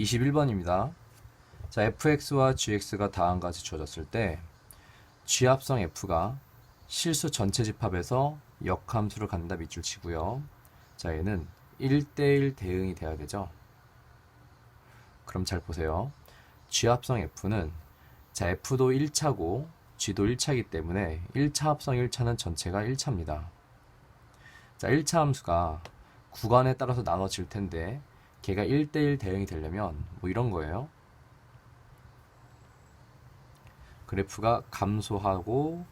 21번입니다. 자, fx와 gx가 다 한 가지 주어졌을 때 g합성 f가 실수 전체 집합에서 역함수를 갖는다 밑줄 치고요. 자, 얘는 1대1 대응이 돼야 되죠. 그럼 잘 보세요. g합성 f는 자, f도 1차고 g도 1차이기 때문에 1차 합성 1차는 전체가 1차입니다. 자, 1차 함수가 구간에 따라서 나눠질 텐데 걔가 1대1 대응이 되려면 뭐 이런 거예요. 그래프가 감소하고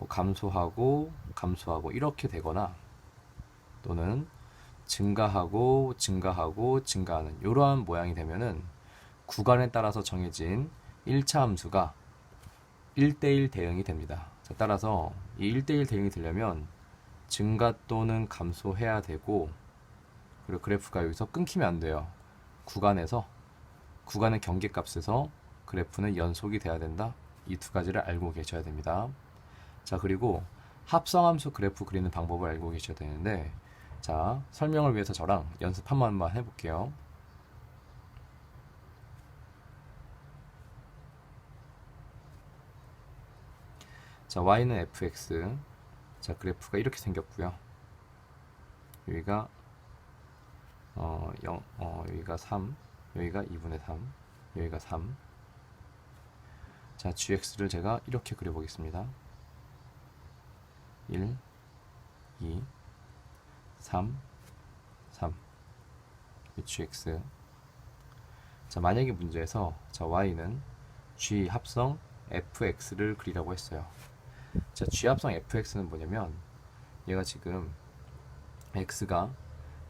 감소하고 이렇게 되거나 또는 증가하고 증가하는 이러한 모양이 되면은 구간에 따라서 정해진 1차 함수가 1대1 대응이 됩니다. 자, 따라서 이 1대1 대응이 되려면 증가 또는 감소해야 되고, 그리고 그래프가 여기서 끊기면 안 돼요. 구간의 경계값에서 그래프는 연속이 돼야 된다. 이 두 가지를 알고 계셔야 됩니다. 자, 그리고 합성함수 그래프 그리는 방법을 알고 계셔야 되는데, 자, 설명을 위해서 저랑 연습 한 번만 해볼게요. 자, y는 fx. 자, 그래프가 이렇게 생겼고요. 여기가 여기가 3, 여기가 2분의 3, 여기가 3. 자, gx를 제가 이렇게 그려보겠습니다. 1, 2, 3, 3. gx. 자, 만약에 문제에서 자, y는 g 합성 fx를 그리라고 했어요. 자, g 합성 fx는 뭐냐면 얘가 지금 x가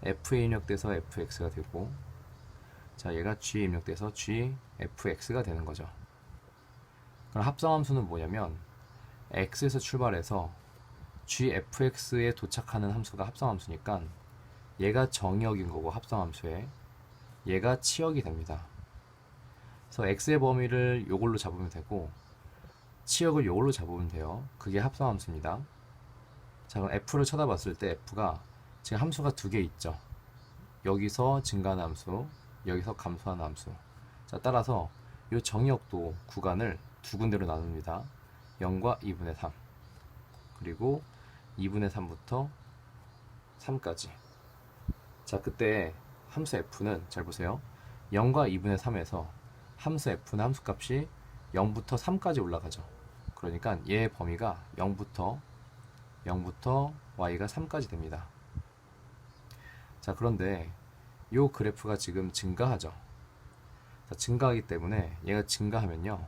f에 입력돼서 fx가 되고, 자, 얘가 g에 입력돼서 gfx가 되는 거죠. 그럼 합성함수는 뭐냐면 x에서 출발해서 gfx에 도착하는 함수가 합성함수니까 얘가 정의역인 거고, 합성함수에 얘가 치역이 됩니다. 그래서 x의 범위를 요걸로 잡으면 되고 치역을 요걸로 잡으면 돼요. 그게 합성함수입니다. 자, 그럼 f를 쳐다봤을 때 f가 지금 함수가 두 개 있죠. 여기서 증가하는 함수, 여기서 감소하는 함수. 자, 따라서 이 정의역도 구간을 두 군데로 나눕니다. 0과 2분의 3, 그리고 2분의 3부터 3까지. 자, 그때 함수 f는 잘 보세요. 0과 2분의 3에서 함수 f는 함수값이 0부터 3까지 올라가죠. 그러니까 얘의 범위가 0부터 y가 3까지 됩니다. 자, 그런데 이 그래프가 지금 증가하죠. 자, 증가하기 때문에 얘가 증가하면요,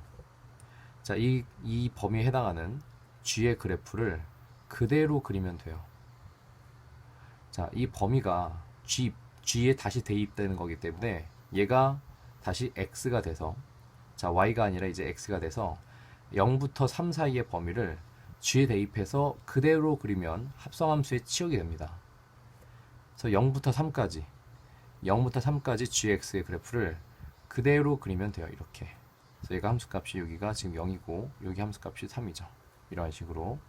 자, 이 범위에 해당하는 g의 그래프를 그대로 그리면 돼요. 자, 이 범위가 g에 다시 대입되는 거기 때문에 얘가 다시 x가 돼서, 자, y가 아니라 이제 x가 돼서 0부터 3 사이의 범위를 g에 대입해서 그대로 그리면 합성함수의 치역이 됩니다. 그래서 0부터 3까지 gx의 그래프를 그대로 그리면 돼요. 이렇게. 그래서 얘가 함수값이 여기가 지금 0이고 여기 함수값이 3이죠. 이런 식으로.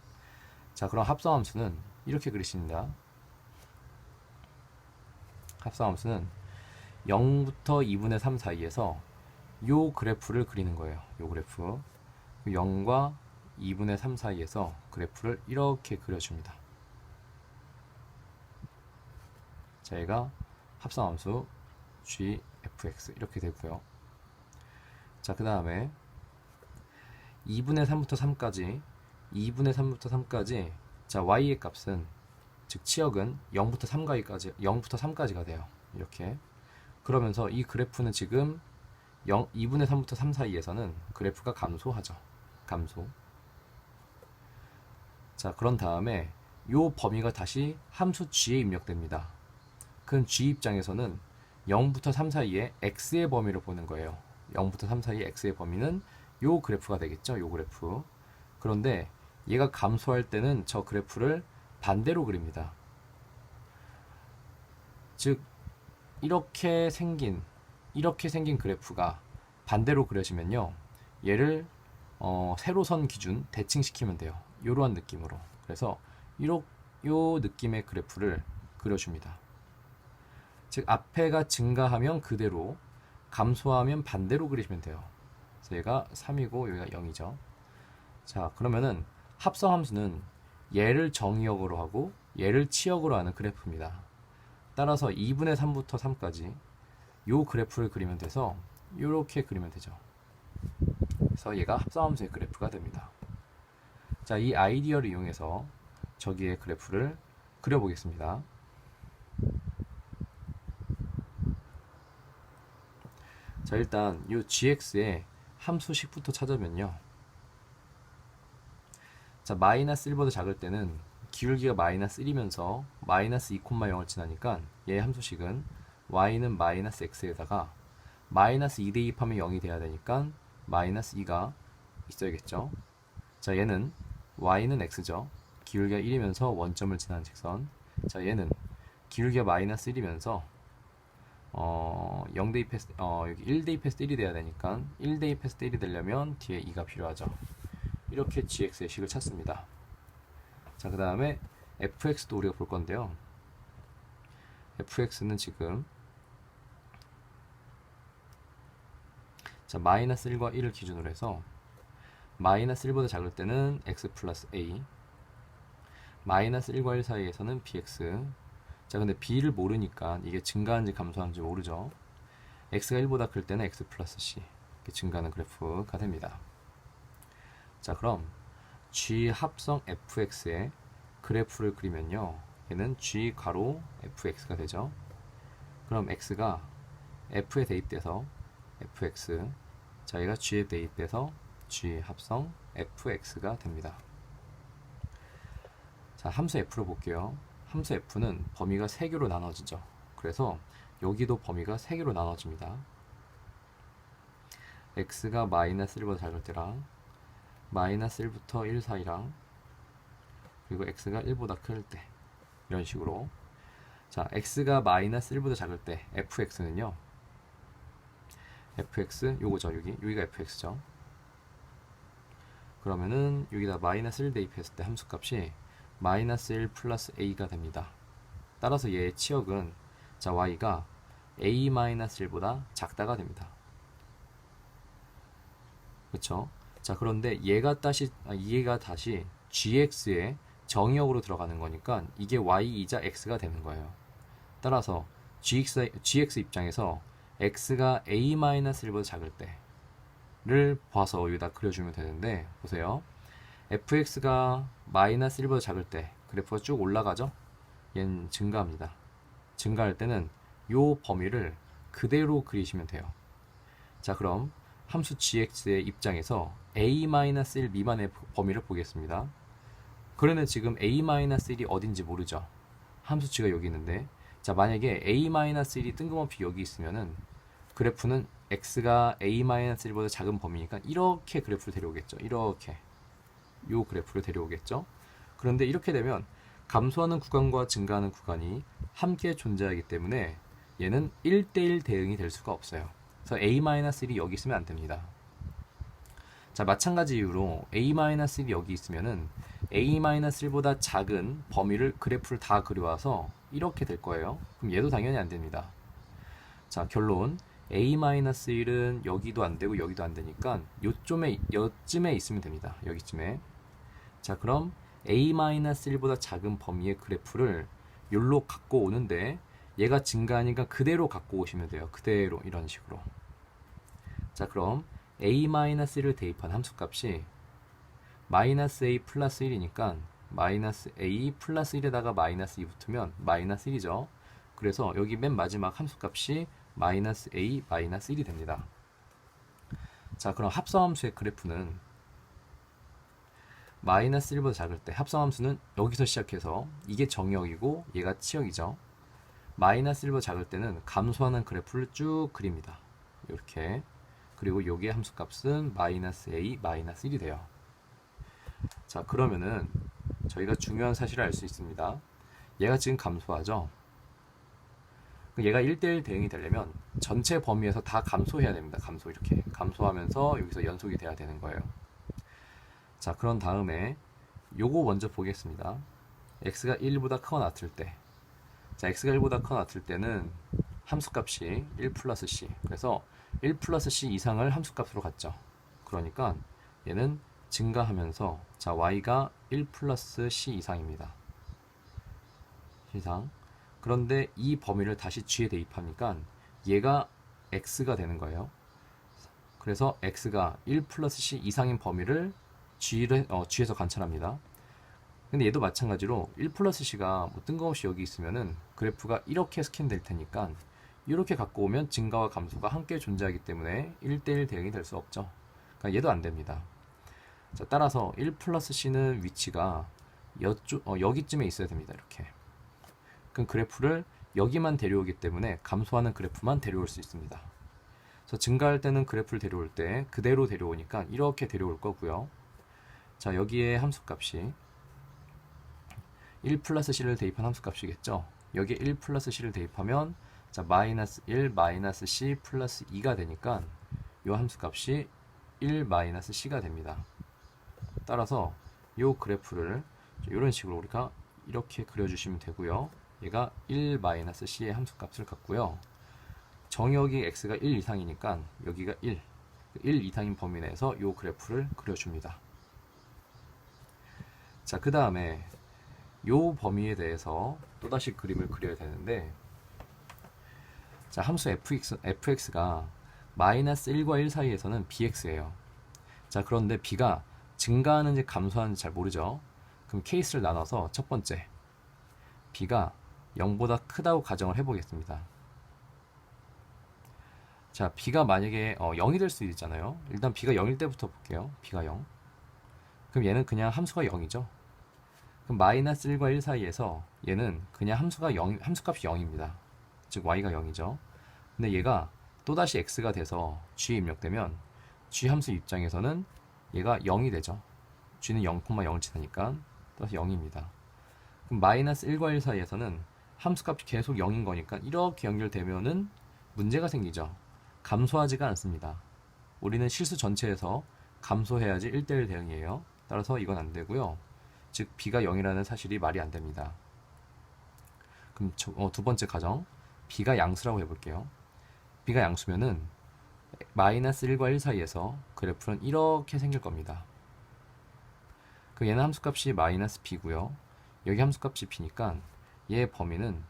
자, 그럼 합성함수는 이렇게 그리십니다. 합성함수는 0부터 2분의 3 사이에서 요 그래프를 그리는 거예요. 요 그래프. 0과 2분의 3 사이에서 그래프를 이렇게 그려줍니다. 자, 얘가 합성함수 gfx 이렇게 되고요. 자, 그 다음에 2분의 3부터 3까지 자, y의 값은, 즉 치역은 0부터 3까지가 돼요. 이렇게. 그러면서 이 그래프는 지금 2분의 3부터 3 사이에서는 그래프가 감소하죠. 감소. 자, 그런 다음에 요 범위가 다시 함수 g에 입력됩니다. 그럼 g 입장에서는 0부터 3 사이에 x의 범위를 보는 거예요. 0부터 3 사이의 x의 범위는 요 그래프가 되겠죠. 요 그래프. 그런데 얘가 감소할 때는 저 그래프를 반대로 그립니다. 즉 이렇게 생긴 그래프가 반대로 그려지면요, 얘를 세로선 기준 대칭시키면 돼요. 이러한 느낌으로. 그래서 요 느낌의 그래프를 그려줍니다. 즉 앞에가 증가하면 그대로, 감소하면 반대로 그리시면 돼요. 그래서 얘가 3이고 여기가 0이죠. 자, 그러면은 합성함수는 얘를 정의역으로 하고 얘를 치역으로 하는 그래프입니다. 따라서 2분의 3부터 3까지 요 그래프를 그리면 돼서 이렇게 그리면 되죠. 그래서 얘가 합성함수의 그래프가 됩니다. 자, 이 아이디어를 이용해서 저기의 그래프를 그려보겠습니다. 자, 일단 이 gx의 함수식부터 찾으면요. 자, 마이너스 1보다 작을 때는 기울기가 마이너스 1이면서 마이너스 2,0을 지나니까 얘의 함수식은 y는 마이너스 x에다가 마이너스 2 대입하면 0이 돼야 되니까 마이너스 2가 있어야겠죠. 자, 얘는 y는 x죠. 기울기가 1이면서 원점을 지나는 직선. 자, 얘는 기울기가 마이너스 1이면서 0 대입해서 여기 1 대입해서 1이 돼야 되니까 1 대입해서 1이 되려면 뒤에 2가 필요하죠. 이렇게 gx의 식을 찾습니다. 자, 그 다음에 fx도 우리가 볼 건데요. fx는 지금 자, 마이너스 1과 1을 기준으로 해서 마이너스 1보다 작을 때는 x 플러스 a, 마이너스 1과 1 사이에서는 bx. 자, 근데 b를 모르니까 이게 증가하는지 감소하는지 모르죠. x가 1보다 클 때는 x 플러스 c, 이렇게 증가하는 그래프가 됩니다. 자, 그럼 g 합성 fx의 그래프를 그리면요, 얘는 g 가로 fx가 되죠. 그럼 x가 f에 대입돼서 fx, 자, 얘가 g에 대입돼서 g 합성 fx가 됩니다. 자, 함수 f를 볼게요. 함수 f는 범위가 3개로 나눠지죠. 그래서 여기도 범위가 3개로 나눠집니다. x가 마이너스 1보다 작을 때랑 마이너스 1부터 1 사이랑 그리고 x가 1보다 클 때, 이런 식으로. 자, x가 마이너스 1보다 작을 때 fx는요, fx 요거죠. 여기가 fx죠. 그러면은 여기다 마이너스 1 대입했을 때 함수값이 마이너스 1 플러스 a가 됩니다. 따라서 얘의 치역은, 자, y가 a 마이너스 1보다 작다가 됩니다. 그쵸? 자, 그런데 얘가 다시 gx의 정의역으로 들어가는 거니까 이게 y이자 x가 되는 거예요. 따라서 gx 입장에서 x가 a-1보다 작을 때를 봐서 여기다 그려주면 되는데, 보세요. fx가 마이너스 1보다 작을 때 그래프가 쭉 올라가죠? 얘는 증가합니다. 증가할 때는 요 범위를 그대로 그리시면 돼요. 자, 그럼 함수 gx의 입장에서 a-1 미만의 범위를 보겠습니다. 그러면 지금 a-1이 어딘지 모르죠? 함수치가 여기 있는데, 자, 만약에 a-1이 뜬금없이 여기 있으면은 그래프는 x가 a-1보다 작은 범위니까 이렇게 그래프를 데려오겠죠. 이렇게 요 그래프를 데려오겠죠. 그런데 이렇게 되면 감소하는 구간과 증가하는 구간이 함께 존재하기 때문에 얘는 1대1 대응이 될 수가 없어요. 그래서 a-1이 여기 있으면 안 됩니다. 자, 마찬가지 이유로 a-1이 여기 있으면은 a-1보다 작은 범위를 그래프를 다 그려와서 이렇게 될 거예요. 그럼 얘도 당연히 안 됩니다. 자, 결론, a-1은 여기도 안 되고 여기도 안 되니까 요쯤에 있으면 됩니다. 여기쯤에. 자, 그럼 a-1보다 작은 범위의 그래프를 요로 갖고 오는데 얘가 증가하니까 그대로 갖고 오시면 돼요. 그대로 이런 식으로. 자, 그럼 a-1을 대입한 함수값이 마이너스 a 플러스 1이니까 마이너스 a 플러스 1에다가 마이너스 2 붙으면 마이너스 1이죠. 그래서 여기 맨 마지막 함수값이 마이너스 a 마이너스 1이 됩니다. 자, 그럼 합성함수의 그래프는 마이너스 1보다 작을 때 합성함수는 여기서 시작해서 이게 정역이고 얘가 치역이죠. 마이너스 1보다 작을 때는 감소하는 그래프를 쭉 그립니다. 이렇게. 그리고 여기의 함수값은 마이너스 a 마이너스 1이 돼요. 자, 그러면은 저희가 중요한 사실을 알 수 있습니다. 얘가 지금 감소하죠. 얘가 1대1 대응이 되려면 전체 범위에서 다 감소해야 됩니다. 감소, 이렇게 감소하면서 여기서 연속이 돼야 되는 거예요. 자, 그런 다음에 요거 먼저 보겠습니다. x가 1보다 크거나 같을 때, 자, x가 1보다 크거나 같을 때는 함수값이 1 플러스 c. 그래서 1 플러스 c 이상을 함수값으로 갖죠. 그러니까 얘는 증가하면서 자 y가 1 플러스 c 이상입니다. 이상. 그런데 이 범위를 다시 g에 대입하니까 얘가 x가 되는 거예요. 그래서 x가 1 플러스 c 이상인 범위를 g에서 관찰합니다. 근데 얘도 마찬가지로 1 플러스 c가 뭐 뜬금없이 여기 있으면은 그래프가 이렇게 스캔될 테니까 이렇게 갖고 오면 증가와 감소가 함께 존재하기 때문에 1대1 대응이 될 수 없죠. 그러니까 얘도 안 됩니다. 자, 따라서 1 플러스 c는 위치가 여기쯤에 있어야 됩니다. 이렇게. 그럼 그래프를 여기만 데려오기 때문에 감소하는 그래프만 데려올 수 있습니다. 그래서 증가할 때는 그래프를 데려올 때 그대로 데려오니까 이렇게 데려올 거고요. 자, 여기에 함수값이 1 플러스 c를 대입한 함수값이겠죠. 여기에 1 플러스 c를 대입하면 자, 마이너스 1 마이너스 c 플러스 2가 되니까 이 함수값이 1 마이너스 c가 됩니다. 따라서 이 그래프를 이런 식으로 우리가 이렇게 그려주시면 되고요. 얘가 1 마이너스 c의 함수값을 갖고요. 정역이 x가 1 이상이니까 여기가 1 이상인 범위 내에서 이 그래프를 그려줍니다. 자, 그 다음에 이 범위에 대해서 또다시 그림을 그려야 되는데, 자, 함수 fx가 마이너스 1과 1 사이에서는 bx예요. 자, 그런데 b가 증가하는지 감소하는지 잘 모르죠. 그럼 케이스를 나눠서 첫 번째 b가 0보다 크다고 가정을 해보겠습니다. 자, b가 만약에 0이 될 수 있잖아요. 일단 b가 0일 때부터 볼게요. b가 0. 그럼 얘는 그냥 함수가 0이죠. 그럼 마이너스 1과 1 사이에서 얘는 그냥 함수값이 0입니다. 즉 y가 0이죠. 근데 얘가 또다시 x가 돼서 g에 입력되면 g 함수 입장에서는 얘가 0이 되죠. g는 0,0을 치니까 또다시 0입니다. 그럼 마이너스 1과 1 사이에서는 함수값이 계속 0인 거니까 이렇게 연결되면은 문제가 생기죠. 감소하지가 않습니다. 우리는 실수 전체에서 감소해야지 1대1 대응이에요. 따라서 이건 안 되고요. 즉 b가 0이라는 사실이 말이 안 됩니다. 그럼 두 번째 가정 b가 양수라고 해볼게요. b가 양수면은 마이너스 1과 1 사이에서 그래프는 이렇게 생길 겁니다. 그 얘는 함수값이 마이너스 b고요. 여기 함수값이 b니까 얘의 범위는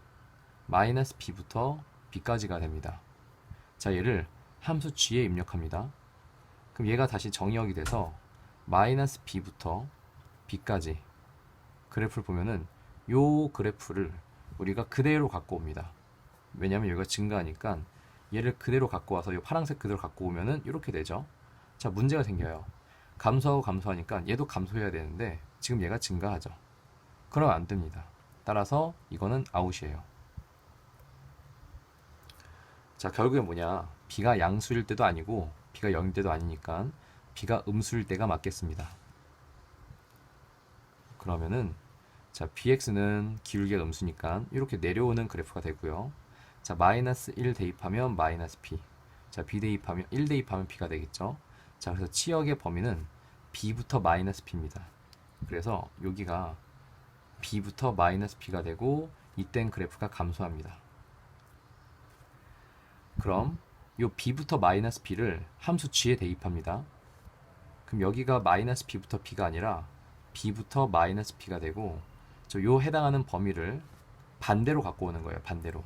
마이너스 b부터 b까지가 됩니다. 자, 얘를 함수 g에 입력합니다. 그럼 얘가 다시 정의역이 돼서 마이너스 b부터 b까지 그래프를 보면은 요 그래프를 우리가 그대로 갖고 옵니다. 왜냐면 여기가 증가하니까 얘를 그대로 갖고 와서 이 파란색 그대로 갖고 오면은 이렇게 되죠. 자, 문제가 생겨요. 감소하고 감소하니까 얘도 감소해야 되는데 지금 얘가 증가하죠. 그러면 안 됩니다. 따라서 이거는 아웃이에요. 자, 결국에 뭐냐, b가 양수일 때도 아니고 b가 0일 때도 아니니까 b가 음수일 때가 맞겠습니다. 그러면은 자, bx는 기울기가 음수니까 이렇게 내려오는 그래프가 되고요. 자, 마이너스 1 대입하면 마이너스 b. 자, b 대입하면 1 대입하면 b가 되겠죠. 자, 그래서 치역의 범위는 b부터 마이너스 b입니다. 그래서 여기가 b부터 마이너스 b가 되고 이땐 그래프가 감소합니다. 그럼 요 b부터 마이너스 b를 함수 g에 대입합니다. 그럼 여기가 마이너스 b부터 b가 아니라 b부터 마이너스 b가 되고 요 해당하는 범위를 반대로 갖고 오는 거예요. 반대로.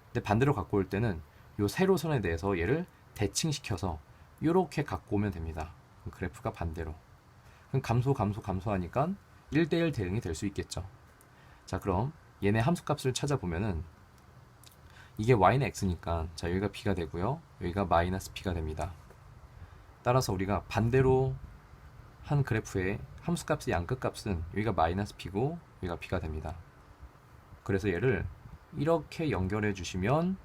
근데 반대로 갖고 올 때는 요 세로선에 대해서 얘를 대칭시켜서 이렇게 갖고 오면 됩니다. 그래프가 반대로. 그럼 감소하니까 1대1 대응이 될 수 있겠죠. 자, 그럼 얘네 함수값을 찾아보면은 이게 y는 x니까 자, 여기가 b가 되고요. 여기가 마이너스 b가 됩니다. 따라서 우리가 반대로 한 그래프의 함수값의 양끝값은 여기가 마이너스 b고 여기가 b가 됩니다. 그래서 얘를 이렇게 연결해 주시면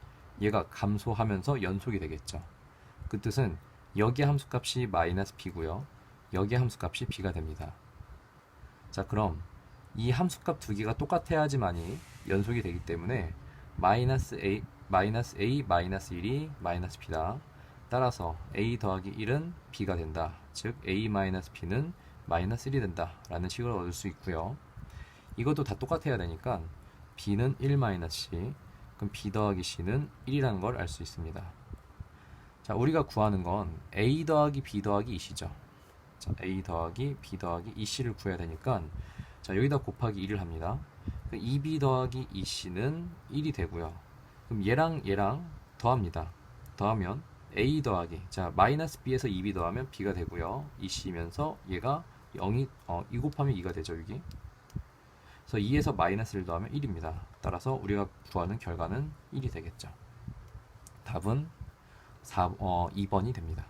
얘가 감소하면서 연속이 되겠죠. 그 뜻은 여기 함수값이 마이너스 b고요. 여기 함수값이 b가 됩니다. 자, 그럼 이 함수값 두 개가 똑같아야지만이 연속이 되기 때문에 마이너스 a, 마이너스 1이 마이너스 b다. 따라서 a 더하기 1은 b가 된다. 즉 a 마이너스 b는 마이너스 1이 된다 라는 식을 얻을 수 있고요. 이것도 다 똑같아야 되니까 b는 1 마이너스 c, 그럼 B 더하기 C는 1이라는 걸 알 수 있습니다. 자, 우리가 구하는 건 A 더하기 B 더하기 2C죠. 자, A 더하기 B 더하기 2C를 구해야 되니까 자, 여기다 곱하기 1을 합니다. 2B 더하기 2C는 1이 되고요. 그럼 얘랑 더합니다. 더하면 A 더하기 자 마이너스 B에서 2B 더하면 B가 되고요. 2C면서 얘가 0이 2 곱하면 2가 되죠. 여기. 그래서 2에서 마이너스를 더하면 1입니다. 따라서 우리가 구하는 결과는 1이 되겠죠. 답은 2번이 됩니다.